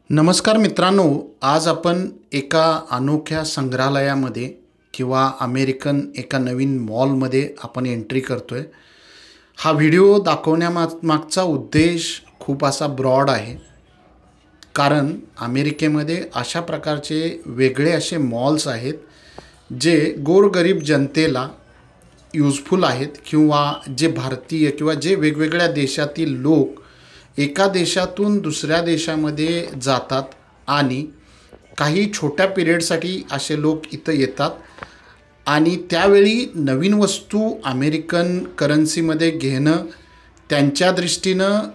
नमस्कार मित्रांनो, आज आपण एका अनोख्या संग्रहालयामध्ये किंवा अमेरिकन एका नवीन मॉलमध्ये आपण एंट्री करतोय। हा व्हिडिओ दाखवण्यामागचा उद्देश खूप असा ब्रॉड आहे, कारण अमेरिकेमध्ये अशा प्रकारचे वेगळे असे मॉल्स आहेत जे गोरगरीब जनतेला यूजफुल आहेत किंवा जे भारतीय किंवा जे वेगवेगळ्या देशातील लोक एका देशातून दुसऱ्या देशामध्ये जातात आणि काही छोट्या पिरियडसाठी असे लोक इथं येतात आणि त्यावेळी नवीन वस्तू अमेरिकन करन्सीमध्ये घेणं त्यांच्या दृष्टीनं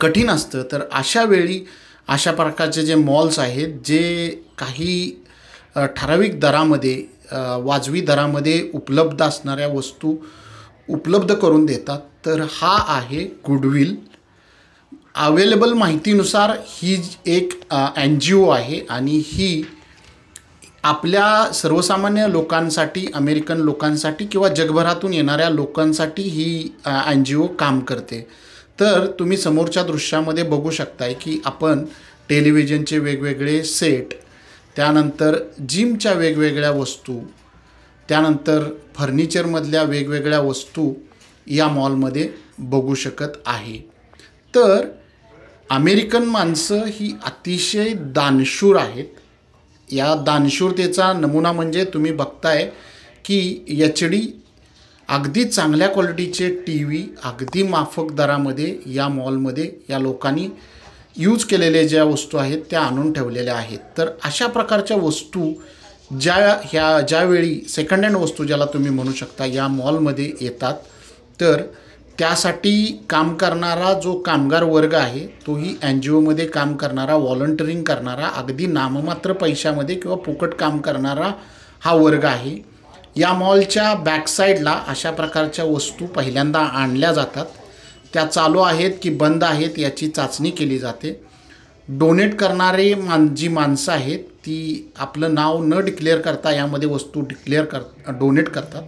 कठीण असतं। तर अशा वेळी अशा प्रकारचे जे मॉल्स आहेत जे काही ठराविक दरामध्ये वाजवी दरामध्ये उपलब्ध असणाऱ्या वस्तू उपलब्ध करून देतात। तर हा आहे गुडविल। अवेलेबल माहितीनुसार ही एक NGO आहे आणि ही आपल्या सर्वसामान्य लोकांसाठी, अमेरिकन लोकांसाठी किंवा जगभरातून येणाऱ्या लोकांसाठी ही NGO काम करते। तर तुम्ही समोरच्या दृश्यामध्ये बघू शकताय की आपण टेलिव्हिजनचे वेगवेगळे सेट, त्यानंतर जिमच्या वेगवेगळ्या वस्तू, त्यानंतर फर्निचरमधल्या वेगवेगळ्या वस्तू या मॉलमध्ये बघू शकत आहे। तर अमेरिकन माणसं ही अतिशय दानशूर आहेत। या दानशूरतेचा नमुना म्हणजे तुम्ही बघताय की HD अगदी चांगल्या क्वालिटीचे TV अगदी माफक दरामध्ये या मॉलमध्ये या लोकांनी यूज केलेले ज्या वस्तू आहेत त्या आणून ठेवलेल्या आहेत। तर अशा प्रकारच्या वस्तू ज्यावेळी सेकंड हँड वस्तू ज्याला तुम्ही म्हणू शकता या मॉलमध्ये येतात, तर त्यासाठी काम करणारा जो कामगार वर्ग आहे तोही NGOमध्ये काम करणारा, व्हॉलंटिअरिंग करणारा, अगदी नाममात्र पैशामध्ये किंवा फुकट काम करणारा हा वर्ग आहे। या मॉलच्या बॅक साईडला अशा प्रकारच्या वस्तू पहिल्यांदा आणल्या जातात, त्या चालू आहेत की बंद आहेत याची चाचणी केली जाते। डोनेट करणारे जी माणसं आहेत ती आपलं नाव न डिक्लेअर करता यामध्ये वस्तू डोनेट करतात।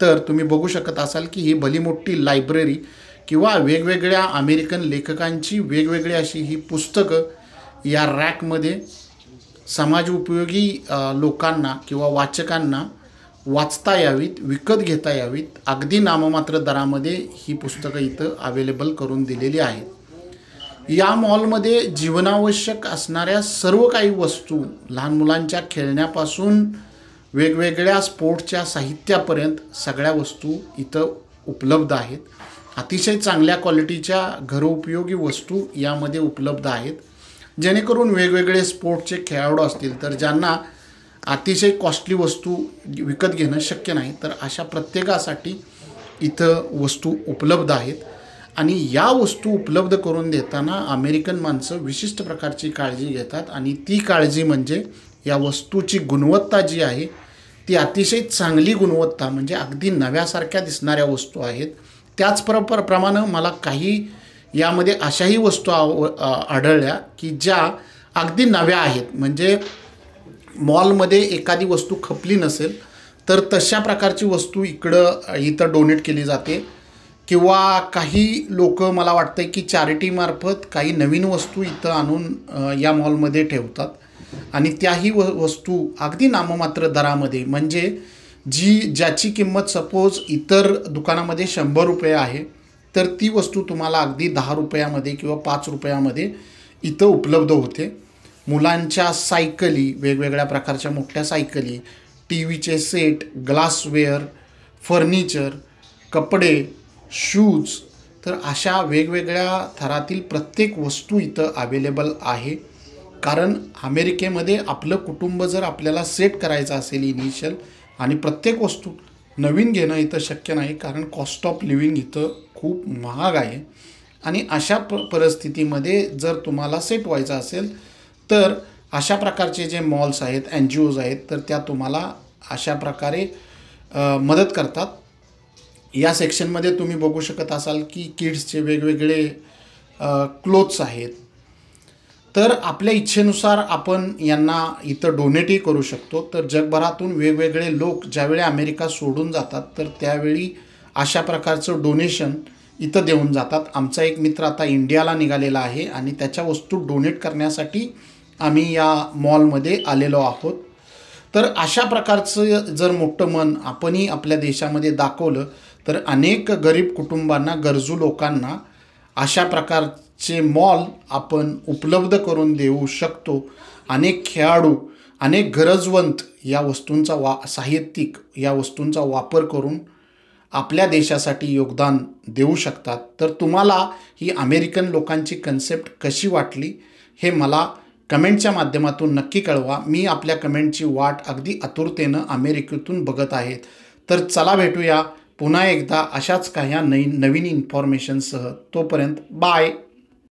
तर तुम्ही बघू शकत असाल की ही भली मोठी लायब्ररी किंवा वेगवेगळ्या अमेरिकन लेखकांची वेगवेगळी अशी ही पुस्तकं या रॅकमध्ये समाज उपयोगी लोकांना किंवा वाचकांना वाचता यावीत, विकत घेता यावीत, अगदी नाममात्र दरामध्ये ही पुस्तकं इथं अवेलेबल करून दिलेली आहेत। या मॉलमध्ये जीवनावश्यक असणाऱ्या सर्व काही वस्तू, लहान मुलांच्या खेळण्यापासून वेगवेगळ्या स्पोर्ट्सच्या साहित्यापर्यंत सगळ्या वस्तू इथं उपलब्ध आहेत। अतिशय चांगल्या क्वालिटीच्या घरोपयोगी वस्तू यामध्ये उपलब्ध आहेत, जेणेकरून वेगवेगळे स्पोर्ट्सचे खेळाडू असतील तर ज्यांना अतिशय कॉस्टली वस्तू विकत घेणं शक्य नाही, तर अशा प्रत्येकासाठी इथं वस्तू उपलब्ध आहेत। आणि या वस्तू उपलब्ध करून देताना अमेरिकन माणसं विशिष्ट प्रकारची काळजी घेतात आणि ती काळजी म्हणजे या वस्तूची गुणवत्ता जी आहे ती अतिशय चांगली गुणवत्ता, म्हणजे अगदी नव्यासारख्या दिसणाऱ्या वस्तू आहेत। त्याचप्रमाणे मला काही यामध्ये अशाही वस्तू आढळल्या की ज्या अगदी नव्या आहेत, म्हणजे मॉलमध्ये एखादी वस्तू खपली नसेल तर तशा प्रकारची वस्तू इथं डोनेट केली जाते किंवा काही लोक मला वाटतं की चॅरिटीमार्फत काही नवीन वस्तू इथं आणून या मॉलमध्ये ठेवतात आणि त्याही वस्तू अगदी नाममात्र दरामध्ये, म्हणजे ज्याची किंमत सपोज इतर दुकानामध्ये 100 रुपये आहे तर ती वस्तू तुम्हाला अगदी 10 रुपयामध्ये किंवा 5 रुपयामध्ये इथं उपलब्ध होते। मुलांच्या सायकली, वेगवेगळ्या प्रकारच्या मोठ्या सायकली, TVचे सेट, ग्लासवेअर, फर्निचर, कपडे, शूज, तर अशा वेगवेगळ्या थरातील प्रत्येक वस्तू इथं अवेलेबल आहे। कारण अमेरिकेमध्ये आपलं कुटुंब जर आपल्याला सेट करायचं असेल इनिशियल, आणि प्रत्येक वस्तू नवीन घेणं इथं शक्य नाही कारण कॉस्ट ऑफ लिव्हिंग इथं खूप महाग आहे, आणि अशा परिस्थितीमध्ये जर तुम्हाला सेट व्हायचं असेल तर अशा प्रकारचे जे मॉल्स आहेत, NGOज आहेत, तर त्या तुम्हाला अशा प्रकारे मदत करतात। या सेक्शनमध्ये तुम्ही बघू शकत असाल की किड्सचे वेगवेगळे क्लोथ्स आहेत, तर आपल्या इच्छेनुसार आपण यांना इथं डोनेटही करू शकतो। तर जगभरातून वेगवेगळे लोक ज्यावेळी अमेरिका सोडून जातात तर त्यावेळी अशा प्रकारचं डोनेशन इथं देऊन जातात. आमचा एक मित्र आता इंडियाला निघालेला आहे आणि त्याच्या वस्तू डोनेट करण्यासाठी आम्ही या मॉलमध्ये आलेलो आहोत. तर अशा प्रकारचं जर मोठं मन आपणही आपल्या देशामध्ये दाखवलं तर अनेक गरीब कुटुंबांना, गरजू लोकांना अशा प्रकारचे मॉल आपण उपलब्ध करून देऊ शकतो. अनेक खेळाडू, अनेक गरजवंत या वस्तूंचा साहित्यिक या वस्तूंचा वापर करून आपल्या देशासाठी योगदान देऊ शकतात. तर तुम्हाला ही अमेरिकन लोकांची कन्सेप्ट कशी वाटली हे मला कमेंटच्या माध्यमातून नक्की कळवा. मी आपल्या कमेंटची वाट अगदी आतुरतेनं अमेरिकेतून बघत आहे. तर चला भेटूया पुन्हा एकदा अशाच काही नवीन इन्फॉर्मेशनसह. तोपर्यंत बाय.